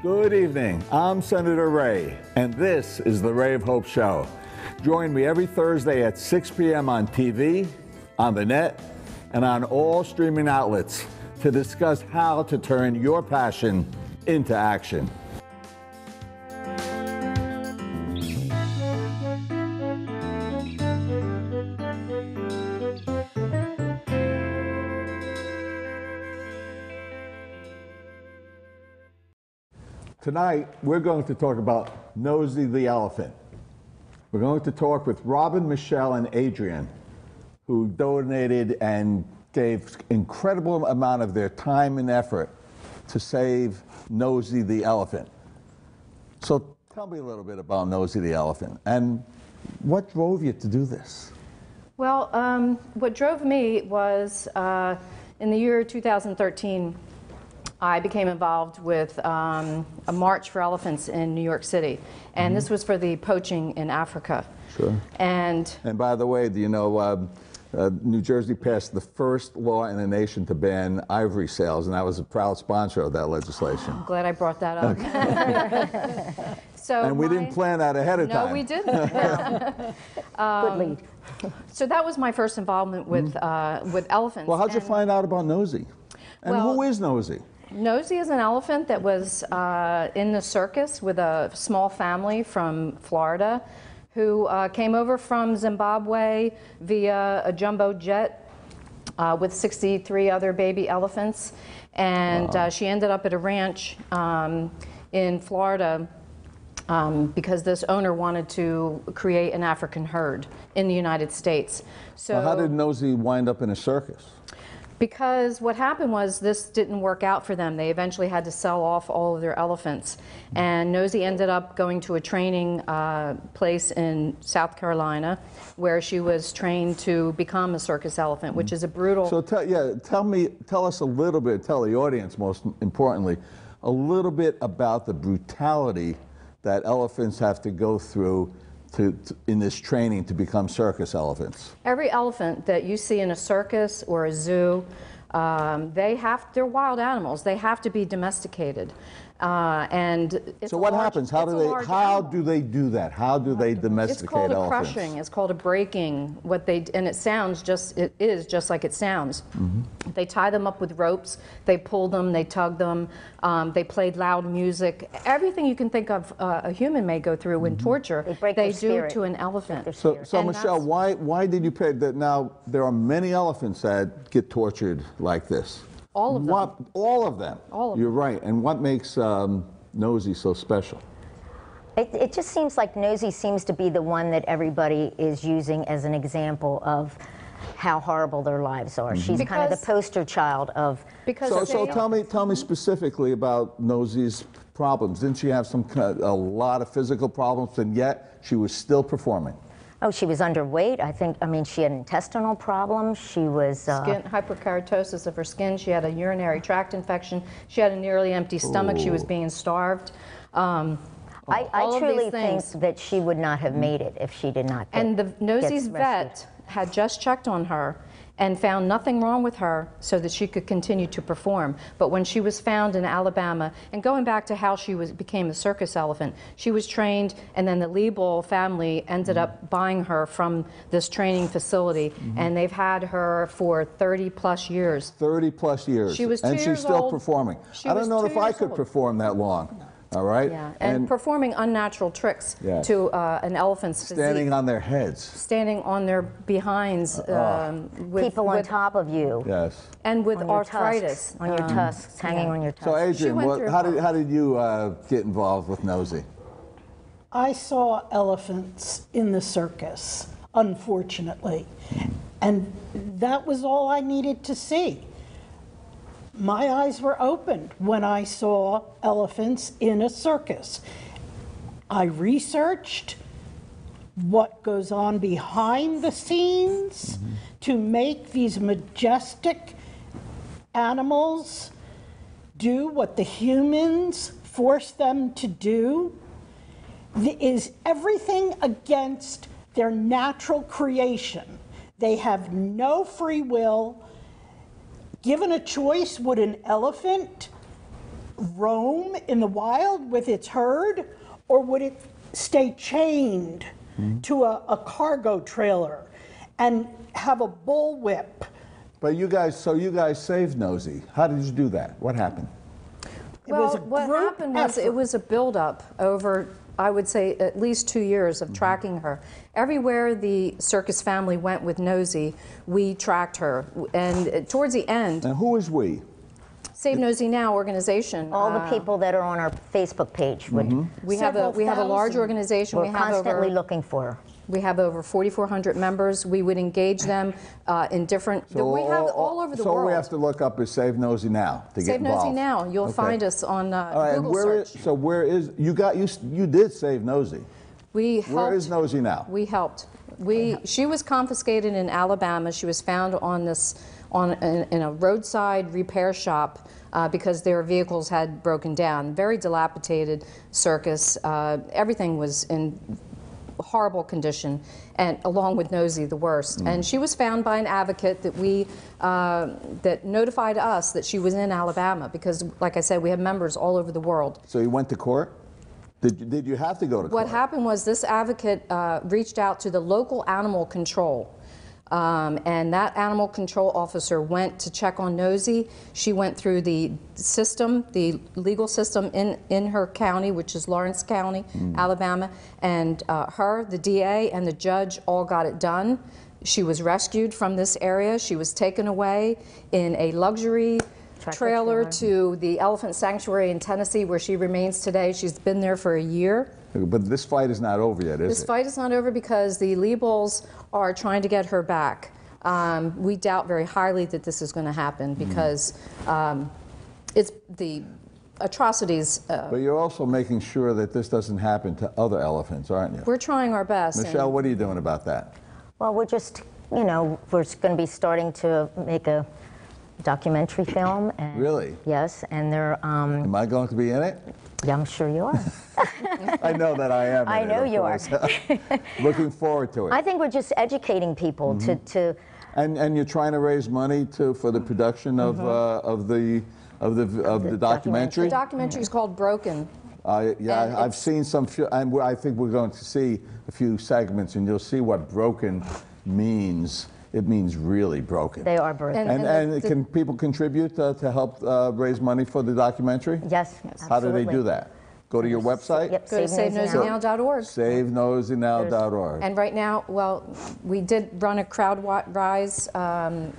Good evening. I'm Senator Ray, and this is the Ray of Hope Show. Join me every Thursday at 6 p.m. on TV, on the net, and on all streaming outlets to discuss how to turn your passion into action. Tonight, we're going to talk about Nosey the elephant. We're going to talk with Robin, Michelle, and Adrienne, who donated and gave incredible amount of their time and effort to save Nosey the elephant. So tell me a little bit about Nosey the elephant, and what drove you to do this? Well, what drove me was in the year 2013, I became involved with a March for Elephants in New York City, and this was for the poaching in Africa. Sure. And by the way, do you know New Jersey passed the first law in the nation to ban ivory sales, and I was a proud sponsor of that legislation. I'm glad I brought that up. Okay. And we didn't plan that ahead of time. No, we didn't. Good lead. So that was my first involvement with elephants. Well, how'd you find out about Nosey? And Well, who is Nosey? Nosey is an elephant that was in the circus with a small family from Florida who came over from Zimbabwe via a jumbo jet with 63 other baby elephants. And Wow. She ended up at a ranch in Florida because this owner wanted to create an African herd in the United States. So Well, how did Nosey wind up in a circus? Because what happened was this didn't work out for them. They eventually had to sell off all of their elephants. And Nosey ended up going to a training place in South Carolina where she was trained to become a circus elephant, which is a brutal... So tell us a little bit, tell the audience most importantly, a little bit about the brutality that elephants have to go through in this training to become circus elephants. Every elephant that you see in a circus or a zoo, they're wild animals. They have to be domesticated. And it's so what happens? How do they do that? How do they domesticate elephants? It's called a crushing. It's called a breaking. And it is just like it sounds. They tie them up with ropes. They pull them. They tug them. They played loud music. Everything you can think of a human may go through in torture, they do to an elephant. So Michelle, why did you pick that? Now there are many elephants that get tortured like this. All of them. All of them. All of them. You're right. And what makes Nosey so special? It just seems like Nosey seems to be the one that everybody is using as an example of how horrible their lives are. She's kind of the poster child of... So tell me specifically about Nosey's problems. Didn't she have a lot of physical problems, and yet she was still performing? Oh, she was underweight. I mean, she had intestinal problems. She was... Skin hyperkeratosis of her skin. She had a urinary tract infection. She had a nearly empty stomach. She was being starved. I truly think that she would not have made it if she did not get And Nosey's rescued. vet had just checked on her and found nothing wrong with her so that she could continue to perform. But when she was found in Alabama, and going back to how she became a circus elephant, she was trained, and then the Liebel family ended up buying her from this training facility, and they've had her for 30 plus years. 30 plus years. She was 2 and years she's still old. performing. She I don't was know 2 if I years could old. perform that long. All right? Yeah, and performing unnatural tricks to an elephant's physique. Standing on their heads. Standing on their behinds. With people on top of you. Yes. And with on your arthritis. Tusks, on your tusks, hanging on your tusks. So Adrienne, how did you get involved with Nosey? I saw elephants in the circus, unfortunately, and that was all I needed to see. My eyes were opened when I saw elephants in a circus. I researched what goes on behind the scenes to make these majestic animals do what the humans force them to do. Is everything against their natural creation. They have no free will. Given a choice, would an elephant roam in the wild with its herd, or would it stay chained to a cargo trailer and have a bullwhip? But you guys saved Nosey. How did you do that? What happened? Well, what happened was it was a buildup over, I would say, at least 2 years of tracking her. Everywhere the circus family went with Nosey, we tracked her. And towards the end... And who is we? Save Nosey Now organization. All the people that are on our Facebook page. We have a large organization. We're constantly looking for her. We have over 4,400 members. We would engage them in different. We have all over the world. So all we have to look up is Save Nosey Now to get involved. Save Nosey Now. You'll find us on Google search. So where is you did save Nosey? We helped. Where is Nosey now? We helped. She was confiscated in Alabama. She was found in a roadside repair shop because their vehicles had broken down. Very dilapidated circus. Everything was in horrible condition, and along with Nosey, the worst. And she was found by an advocate that notified us that she was in Alabama because, like I said, we have members all over the world. So you went to court? Did you have to go to court? What happened was this advocate reached out to the local animal control. And that animal control officer went to check on Nosey. She went through the system, the legal system in her county, which is Lawrence County, Alabama, and her, the DA, and the judge all got it done. She was rescued from this area. She was taken away in a luxury trailer to the Elephant Sanctuary in Tennessee, where she remains today. She's been there for a year. But this fight is not over yet, is it? This fight is not over because the Liebels are trying to get her back. We doubt very highly that this is going to happen because it's the atrocities. But you're also making sure that this doesn't happen to other elephants, aren't you? We're trying our best. Michelle, what are you doing about that? Well, we're just, we're going to be starting to make a documentary film. And Really? Yes, and they're... Am I going to be in it? Yeah, I'm sure you are. I know that I am. I know you are. Looking forward to it. I think we're just educating people to And you're trying to raise money for the production of the documentary. The documentary is called Broken. Yeah, I've seen some, and I think we're going to see a few segments, and you'll see what broken means. It means really broken. They are broken. And can people contribute to help raise money for the documentary? Yes, absolutely. How do they do that? Go to your website? Yep, Go to SaveNoseyNow.org. SaveNoseyNow.org. And right now, well, we did run a CrowdRise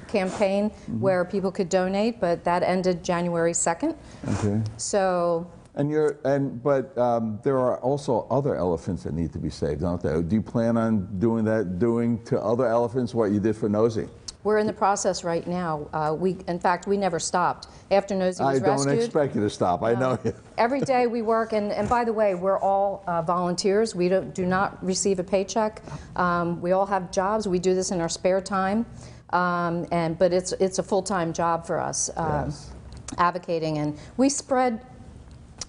campaign where people could donate, but that ended January 2nd. Okay. So. But there are also other elephants that need to be saved, don't there? Do you plan on doing to other elephants what you did for Nosey? We're in the process right now. In fact, we never stopped after Nosey was rescued. I don't expect you to stop. I know you. Every day we work, and by the way, we're all volunteers. We do not receive a paycheck. We all have jobs. We do this in our spare time, but it's a full-time job for us, advocating, and we spread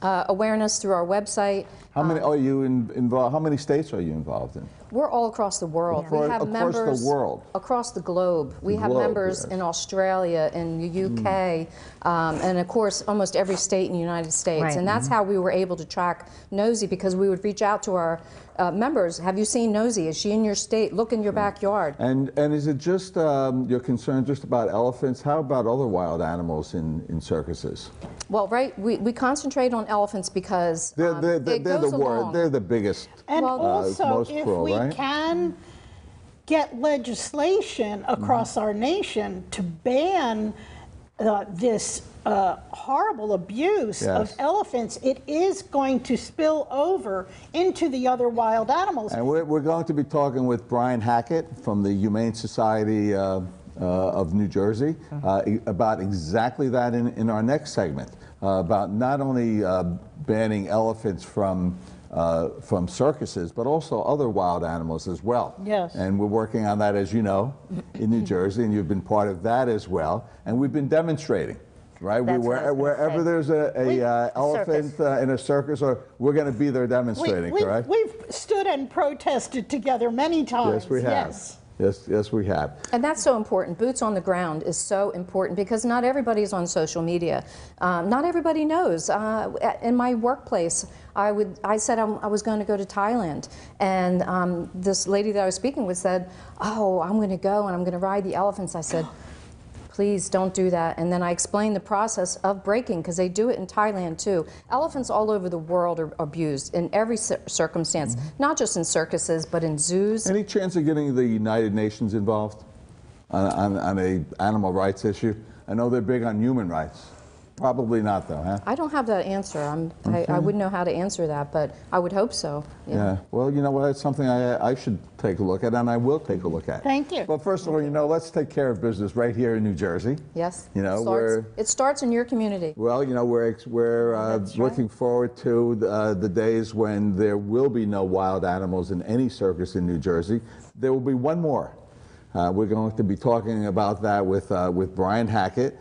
awareness through our website. How many are you involved? How many states are you involved in? We're all across the world. Yeah. We have members across the world, across the globe. We have members in Australia, in the UK, and of course almost every state in the United States. Right. And that's how we were able to track Nosey, because we would reach out to our members. Have you seen Nosey? Is she in your state? Look in your backyard. And is it just you're concerned just about elephants? How about other wild animals in circuses? Well, right, we concentrate on elephants because They're the biggest. And also, most if cruel, we right? can get legislation across our nation to ban this horrible abuse of elephants, it is going to spill over into the other wild animals. And we're going to be talking with Brian Hackett from the Humane Society of New Jersey about exactly that in our next segment, about not only banning elephants from circuses, but also other wild animals as well. Yes. And we're working on that, as you know, in New Jersey, and you've been part of that as well. And we've been demonstrating, right? Wherever there's a elephant in a circus, we're going to be there demonstrating, correct? We've stood and protested together many times. Yes, we have. Yes. Yes, we have. And that's so important. Boots on the ground is so important because not everybody is on social media. Not everybody knows. In my workplace, I said I was going to go to Thailand, and this lady that I was speaking with said, "Oh, I'm going to go and I'm going to ride the elephants." I said, "Please don't do that." And then I explained the process of breaking, because they do it in Thailand too. Elephants all over the world are abused in every circumstance, not just in circuses, but in zoos. Any chance of getting the United Nations involved on a animal rights issue? I know they're big on human rights. Probably not, though, huh? I don't have that answer. I wouldn't know how to answer that, but I would hope so. Yeah. Well, you know what? It's something I should take a look at, and I will take a look at. Thank you. Well, first of all, let's take care of business right here in New Jersey. Yes. It starts in your community. Well, we're looking forward to the days when there will be no wild animals in any circus in New Jersey. There will be one more. We're going to be talking about that with Brian Hackett,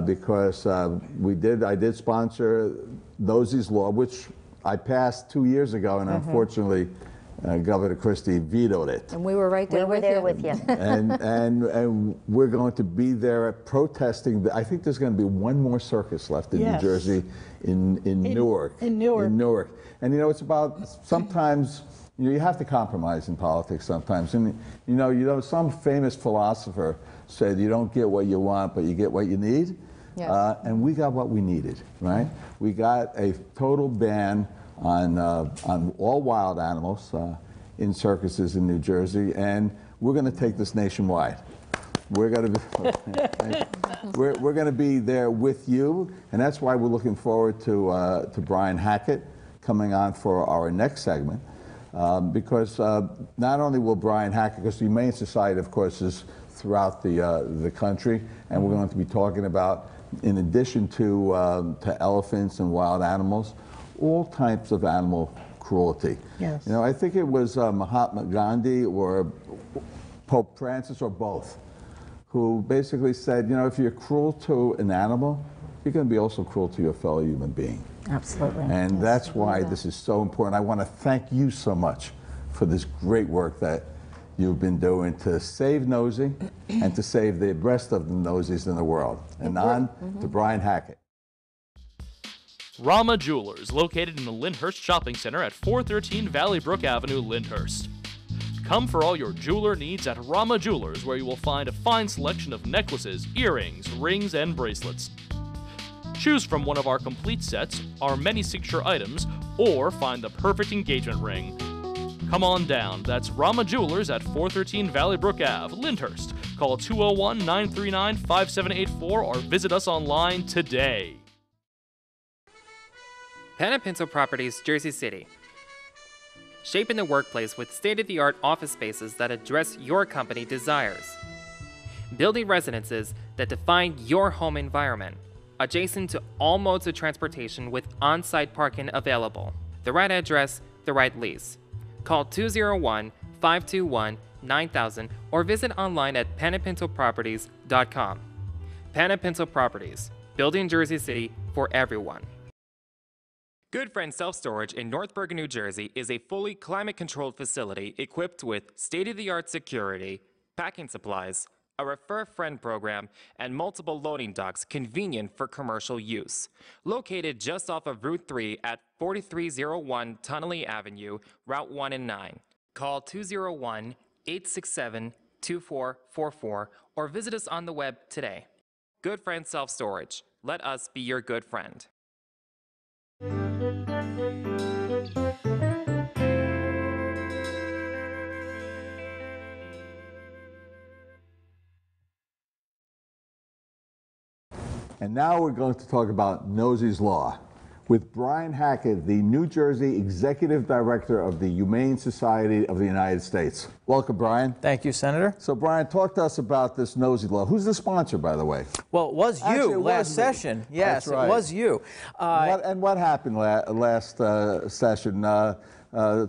because I did sponsor Nosey's Law, which I passed 2 years ago, and unfortunately, Governor Christie vetoed it. And we were right there with you. And we're going to be there protesting. I think there's going to be one more circus left in New Jersey, in Newark. In Newark. And it's about sometimes. You have to compromise in politics sometimes. And some famous philosopher said you don't get what you want, but you get what you need. Yes. And we got what we needed, right? We got a total ban on all wild animals in circuses in New Jersey, and we're going to take this nationwide. We're going to be there with you, and that's why we're looking forward to Brian Hackett coming on for our next segment. Because not only will Brian Hackett, because the Humane Society, of course, is throughout the country, and we're going to be talking about, in addition to elephants and wild animals, all types of animal cruelty. Yes. I think it was Mahatma Gandhi or Pope Francis or both, who basically said, if you're cruel to an animal, you're going to be also cruel to your fellow human being. Absolutely. And that's why this is so important. I want to thank you so much for this great work that you've been doing to save Nosey and to save the rest of the Noseys in the world. And on to Brian Hackett. Rama Jewelers, located in the Lyndhurst Shopping Center at 413 Valley Brook Avenue, Lyndhurst. Come for all your jeweler needs at Rama Jewelers, where you will find a fine selection of necklaces, earrings, rings, and bracelets. Choose from one of our complete sets, our many signature items, or find the perfect engagement ring. Come on down. That's Rama Jewelers at 413 Valley Brook Ave, Lyndhurst. Call 201-939-5784 or visit us online today. Pen & Pencil Properties, Jersey City. Shaping the workplace with state-of-the-art office spaces that address your company desires. Building residences that define your home environment. Adjacent to all modes of transportation with on-site parking available. The right address, the right lease. Call 201-521-9000 or visit online at penandpencilproperties.com. Pen & Pencil Properties, building Jersey City for everyone. Good Friend Self-Storage in North Bergen, New Jersey is a fully climate-controlled facility equipped with state-of-the-art security, packing supplies, a Refer Friend program, and multiple loading docks convenient for commercial use. Located just off of Route 3 at 4301 Tunnelly Avenue, Route 1 and 9. Call 201-867-2444 or visit us on the web today. Good Friend Self-Storage. Let us be your good friend. And now we're going to talk about Nosey's Law with Brian Hackett, the New Jersey Executive Director of the Humane Society of the United States. Welcome, Brian. Thank you, Senator. So, Brian, talk to us about this Nosey Law. Who's the sponsor, by the way? Well, it was you. Actually, it last was session. Yes, That's right. It was you. What happened last session?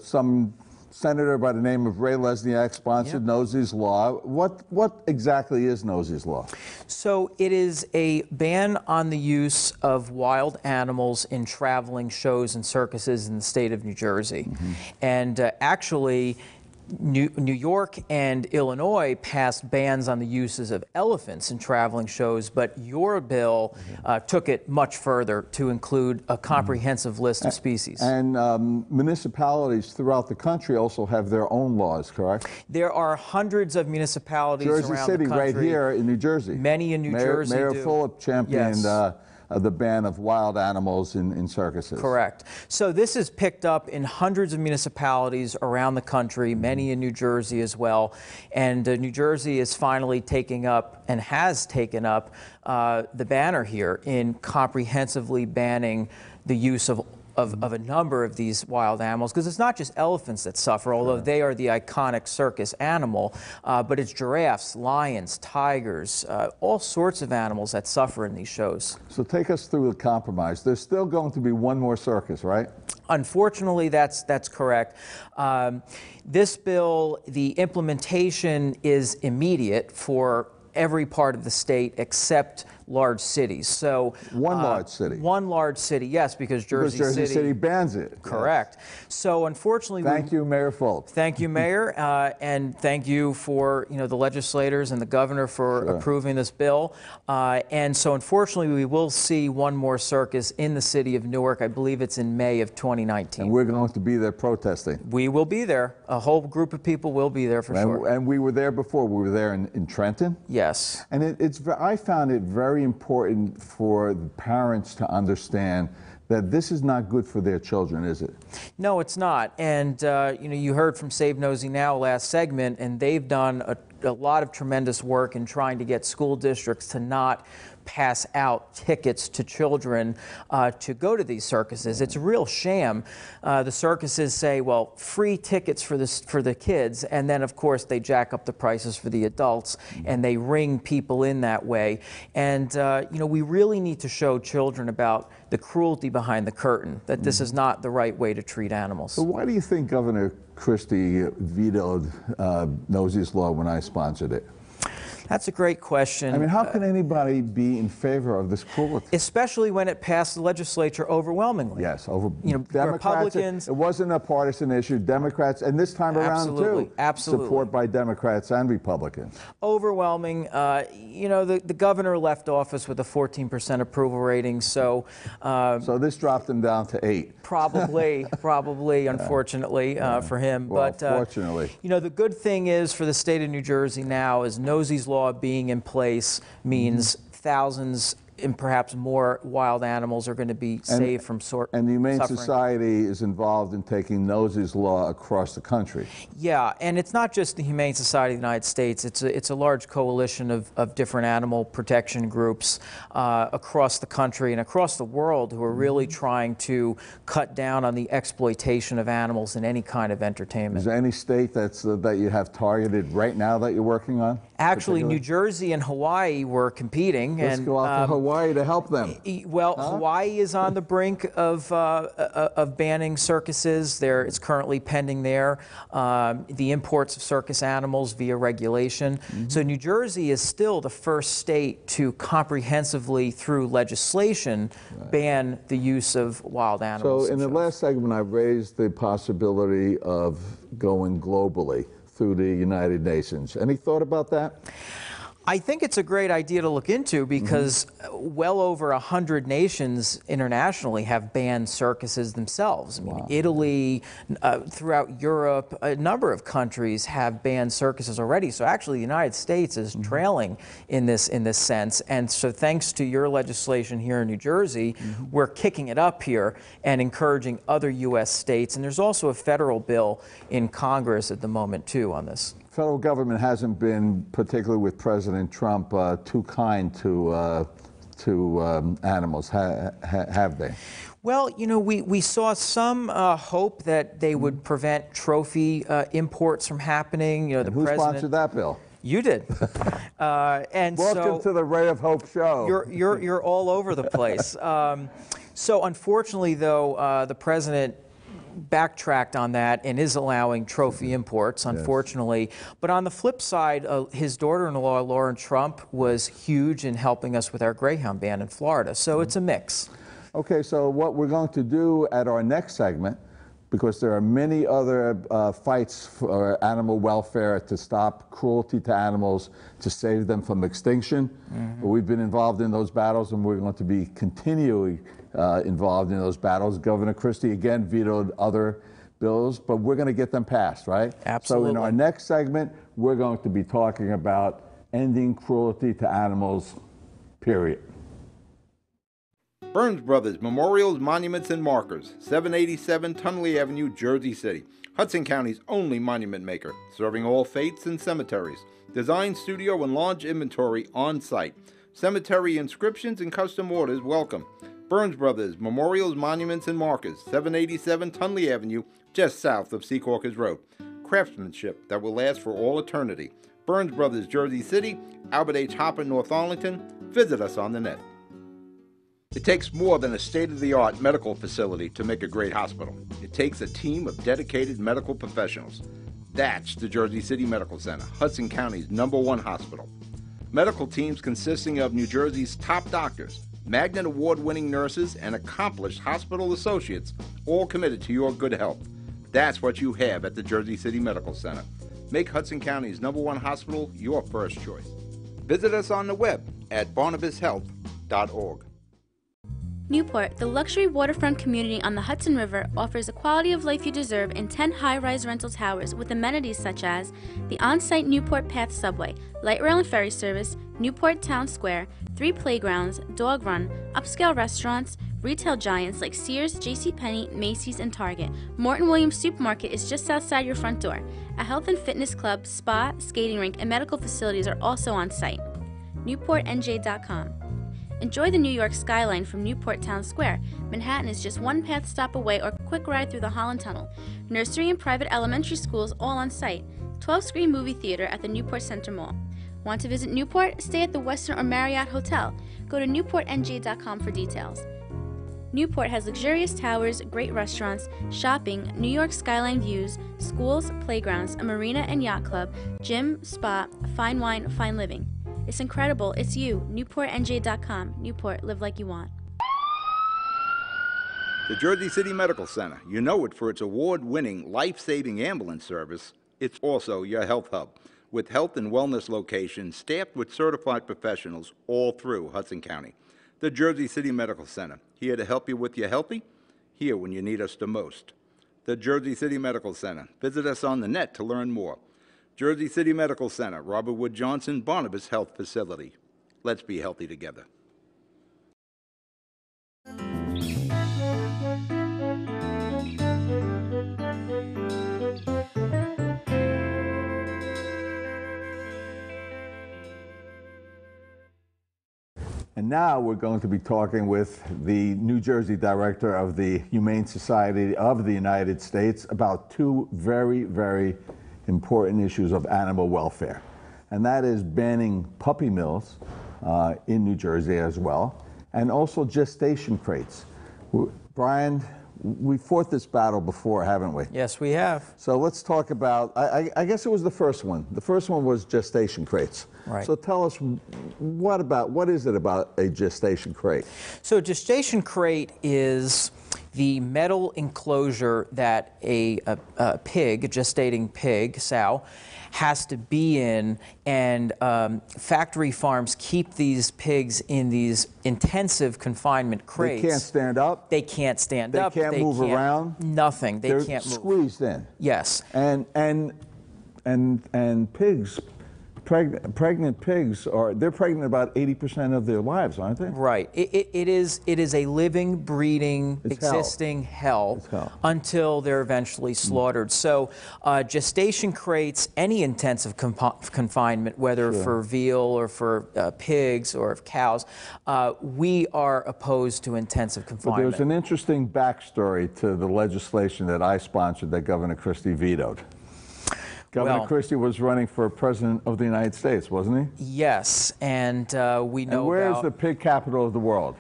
Some senator by the name of Ray Lesniak sponsored Nosey's Law. What exactly is Nosey's Law? So it is a ban on the use of wild animals in traveling shows and circuses in the state of New Jersey. And actually, New York and Illinois passed bans on the uses of elephants in traveling shows, but your bill took it much further to include a comprehensive list of species. And municipalities throughout the country also have their own laws, correct? There are hundreds of municipalities Jersey around City, the country. right here in New Jersey. Many in New Jersey Mayor do. Fulop championed Yes. the ban of wild animals in circuses. Correct. So this is picked up in hundreds of municipalities around the country, many in New Jersey as well. And New Jersey is finally taking up and has taken up the banner here in comprehensively banning the use of a number of these wild animals, because it's not just elephants that suffer, although they are the iconic circus animal, but it's giraffes, lions, tigers, all sorts of animals that suffer in these shows. So take us through the compromise. There's still going to be one more circus, right? Unfortunately, that's correct. This bill, the implementation is immediate for every part of the state except large cities. So one large city. One large city, yes, because Jersey City bans it. Correct. Yes. So unfortunately, thank you, Mayor Fulop. Thank you, Mayor, and thank you for the legislators and the governor for approving this bill. And so unfortunately, we will see one more circus in the city of Newark. I believe it's in May of 2019. And we're going to be there protesting. We will be there. A whole group of people will be there for sure. And we were there before. We were there in Trenton. Yes. And I found it very important for the parents to understand that this is not good for their children, is it? No, it's not. And you heard from Save Nosey Now last segment, and they've done a lot of tremendous work in trying to get school districts to not pass out tickets to children to go to these circuses. It's a real sham. The circuses say, well, free tickets for the kids, and then of course they jack up the prices for the adults, and they ring people in that way. And we really need to show children about the cruelty behind the curtain, that this is not the right way to treat animals. So why do you think Governor Christie vetoed Nosey's law when I sponsored it? That's a great question. I mean, how can anybody be in favor of this cruelty? Especially when it passed the legislature overwhelmingly. Yes, Democrats, Republicans. It wasn't a partisan issue. Democrats, and this time around too, support by Democrats and Republicans. Overwhelming. The governor left office with a 14% approval rating, so. So this dropped him down to 8. Probably, unfortunately for him. Well, but fortunately. The good thing is for the state of New Jersey now is Nosey's law being in place means thousands and perhaps more wild animals are going to be saved from And the Humane suffering. Society is involved in taking Nosey's law across the country. Yeah, and it's not just the Humane Society of the United States. It's a large coalition of different animal protection groups across the country and across the world who are really trying to cut down on the exploitation of animals in any kind of entertainment. Is there any state that you have targeted right now that you're working on? Actually, New Jersey and Hawaii were competing. Let's go out to Hawaii to help them. Well, Hawaii is on the brink of banning circuses. It's currently pending there. The imports of circus animals via regulation. So New Jersey is still the first state to comprehensively, through legislation, ban the use of wild animals. So in the last segment, I raised the possibility of going globally through the United Nations. Any thought about that? I think it's a great idea to look into because well over 100 nations internationally have banned circuses themselves. I mean, Italy, throughout Europe, a number of countries have banned circuses already. So actually, the United States is trailing in this sense. And so, thanks to your legislation here in New Jersey, we're kicking it up here and encouraging other U.S. states. And there's also a federal bill in Congress at the moment too on this. Federal government hasn't been, particularly with President Trump, too kind to animals, have they? Well, we saw some hope that they would prevent trophy imports from happening. And who sponsored that bill? You did. And welcome to the Ray of Hope show. You're all over the place. So unfortunately, though, the president backtracked on that and is allowing trophy imports, unfortunately. But on the flip side, his daughter-in-law, Lauren Trump, was huge in helping us with our greyhound ban in Florida. So it's a mix. Okay, so what we're going to do at our next segment, because there are many other fights for animal welfare to stop cruelty to animals, to save them from extinction. We've been involved in those battles, and we're going to be continually involved in those battles. Governor Christie again vetoed other bills, but we're going to get them passed, right? Absolutely. So in our next segment, we're going to be talking about ending cruelty to animals, period. Burns Brothers Memorials, Monuments, and Markers, 787 Tunley Avenue, Jersey City. Hudson County's only monument maker, serving all faiths and cemeteries. Design, studio, and large inventory on site. Cemetery inscriptions and custom orders welcome. Burns Brothers Memorials, Monuments, and Markers, 787 Tunley Avenue, just south of Secaucus Road. Craftsmanship that will last for all eternity. Burns Brothers, Jersey City, Albert H. Hopper, North Arlington. Visit us on the net. It takes more than a state-of-the-art medical facility to make a great hospital. It takes a team of dedicated medical professionals. That's the Jersey City Medical Center, Hudson County's #1 hospital. Medical teams consisting of New Jersey's top doctors, Magnet Award-winning nurses, and accomplished hospital associates, all committed to your good health. That's what you have at the Jersey City Medical Center. Make Hudson County's #1 hospital your first choice. Visit us on the web at barnabashealth.org. Newport, the luxury waterfront community on the Hudson River, offers the quality of life you deserve in 10 high-rise rental towers with amenities such as the on-site Newport Path subway, light rail and ferry service, Newport Town Square, 3 playgrounds, dog run, upscale restaurants, retail giants like Sears, JCPenney, Macy's, and Target. Morton Williams Supermarket is just outside your front door. A health and fitness club, spa, skating rink, and medical facilities are also on site. NewportNJ.com. Enjoy the New York skyline from Newport Town Square. Manhattan is just one path stop away or quick ride through the Holland Tunnel. Nursery and private elementary schools all on site. 12-screen movie theater at the Newport Center Mall. Want to visit Newport? Stay at the Westin or Marriott Hotel. Go to NewportNJ.com for details. Newport has luxurious towers, great restaurants, shopping, New York skyline views, schools, playgrounds, a marina and yacht club, gym, spa, fine wine, fine living. It's incredible. It's you. NewportNJ.com. Newport, live like you want. The Jersey City Medical Center. You know it for its award-winning, life-saving ambulance service. It's also your health hub, with health and wellness locations staffed with certified professionals all through Hudson County. The Jersey City Medical Center, here to help you with your healthy, here when you need us the most. The Jersey City Medical Center. Visit us on the net to learn more. Jersey City Medical Center, Robert Wood Johnson, Barnabas Health Facility. Let's be healthy together. And now we're going to be talking with the New Jersey director of the Humane Society of the United States about 2 very, very important issues of animal welfare. And that is banning puppy mills in New Jersey as well, and also gestation crates. Brian, we fought this battle before, haven't we? Yes, we have. So let's talk about, I guess it was the first one. The first one was gestation crates. Right. So tell us, what is it about a gestation crate? So a gestation crate is the metal enclosure that a pig, a gestating pig, sow, has to be in, and factory farms keep these pigs in these intensive confinement crates. They can't stand up? They can't stand up. They can't move around? Nothing. They They're can't move. squeezed in. Yes. And pigs, pregnant pigs they're pregnant about 80% of their lives, aren't they? Right. It is a living, breeding, existing hell until they're eventually slaughtered. So gestation crates, any intensive confinement, whether for veal or for pigs or cows, we are opposed to intensive confinement. But there's an interesting backstory to the legislation that I sponsored that Governor Christie vetoed. Governor Christie was running for president of the United States, wasn't he? Yes, and we know. And where's the pig capital of the world?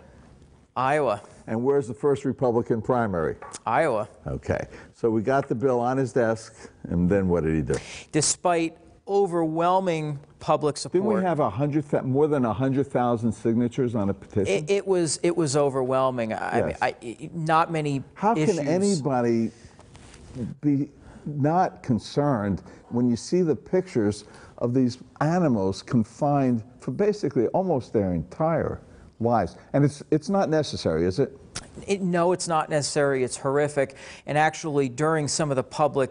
Iowa. And where's the first Republican primary? Iowa. Okay, so we got the bill on his desk, and then what did he do? Despite overwhelming public support. Didn't we have more than 100,000 signatures on a petition? It was overwhelming. Yes. I mean, not many. How issues. can anybody be not concerned when you see the pictures of these animals confined for basically almost their entire lives? And it's not necessary, is it? No, it's not necessary. It's horrific. And actually, during some of the public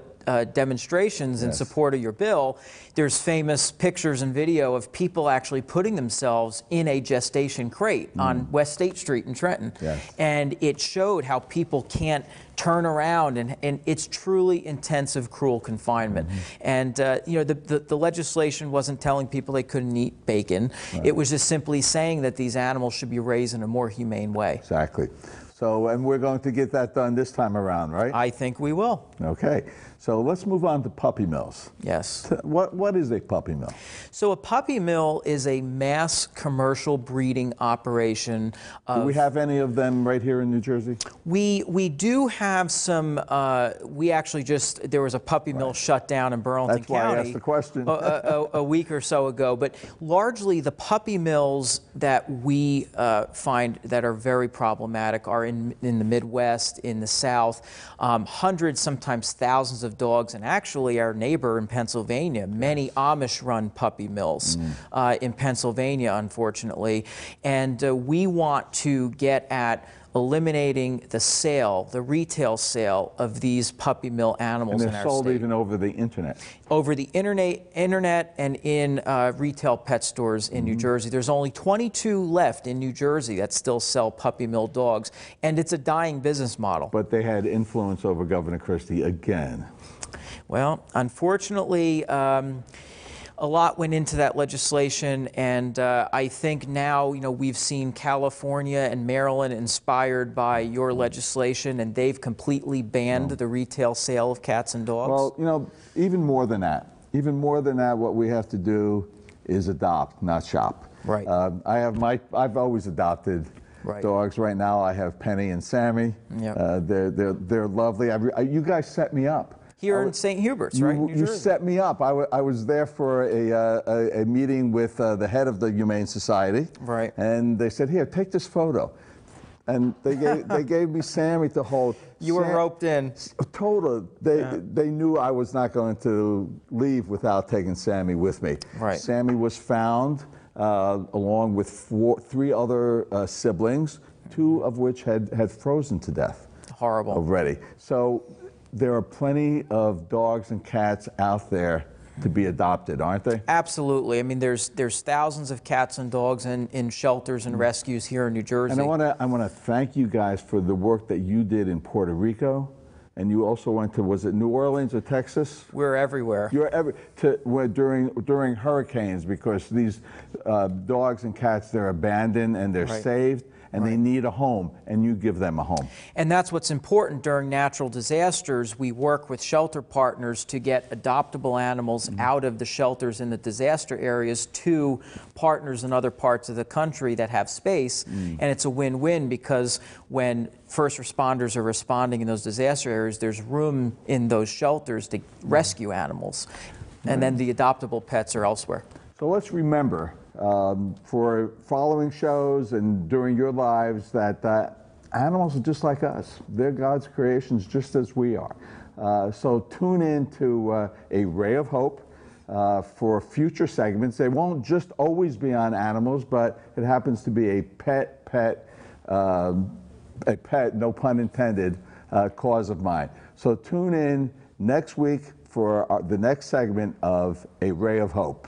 demonstrations in support of your bill, there's famous pictures and video of people actually putting themselves in a gestation crate on West State Street in Trenton. And it showed how people can't turn around, and it's truly intensive, cruel confinement. And you know, the legislation wasn't telling people they couldn't eat bacon. It was just simply saying that these animals should be raised in a more humane way. Exactly. So, and we're going to get that done this time around, right? I think we will. Okay. So let's move on to puppy mills. Yes. What is a puppy mill? So a puppy mill is a mass commercial breeding operation. Do we have any of them right here in New Jersey? We do have some. We actually just, there was a puppy mill shut down in Burlington That's why County I asked the question. a week or so ago. But largely the puppy mills that we find that are very problematic are in the Midwest, in the South. Hundreds, sometimes thousands of dogs, and actually our neighbor in Pennsylvania, many Amish-run puppy mills in Pennsylvania, unfortunately. And we want to get at eliminating the sale, the retail sale of these puppy mill animals in our state. And they're sold even over the internet. Over the internet and in retail pet stores in New Jersey. There's only 22 left in New Jersey that still sell puppy mill dogs, and it's a dying business model. But they had influence over Governor Christie again. Well, unfortunately, a lot went into that legislation, and I think now, you know, we've seen California and Maryland inspired by your legislation, and they've completely banned the retail sale of cats and dogs. Well, you know, even more than that, what we have to do is adopt, not shop. Right. I've always adopted dogs. Right now, I have Penny and Sammy. Yep. They're lovely. You guys set me up. Here in St. Hubert's, right? New You Jersey. set me up. I was there for a meeting with the head of the Humane Society. Right. And they said, here, take this photo. And they gave me Sammy to hold. You were roped in. Total. They knew I was not going to leave without taking Sammy with me. Right. Sammy was found along with three other siblings, two of which had frozen to death. Horrible. Already. So there are plenty of dogs and cats out there to be adopted, aren't they? Absolutely. I mean, there's thousands of cats and dogs in shelters and rescues here in New Jersey. And I want to thank you guys for the work that you did in Puerto Rico, and you also went to, was it New Orleans or Texas? We're everywhere. You're during hurricanes, because these dogs and cats, they're abandoned and they're saved. And they need a home, and you give them a home. And that's what's important during natural disasters. We work with shelter partners to get adoptable animals out of the shelters in the disaster areas to partners in other parts of the country that have space. And it's a win-win, because when first responders are responding in those disaster areas, there's room in those shelters to rescue animals. And then the adoptable pets are elsewhere. So let's remember, for following shows and during your lives, that animals are just like us. They're God's creations just as we are. So tune in to A Ray of Hope for future segments. They won't just always be on animals, but it happens to be a pet, no pun intended, cause of mine. So tune in next week for the next segment of A Ray of Hope.